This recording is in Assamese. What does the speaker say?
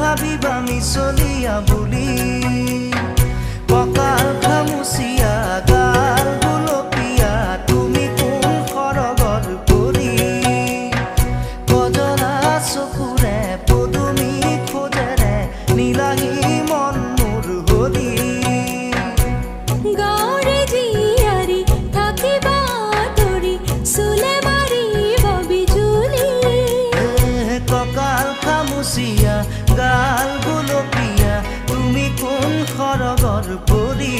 ভাবিবা মিছলিয়া বুলি কঁকাল খামুচিয়া গাল গুলপীয়া তুমি কোন সৰগৰ পৰি কজলা চকুৰে পদুমী খোজেৰে নীলাহী মন মোৰ হৰি গাঁৱৰে জীয়াৰী থাকিবা তৰি চুলে মাৰিব বিজুলি কঁকাল খামুচিয়া গাল গুলপীয়া তুমি কোন সৰগৰ পৰি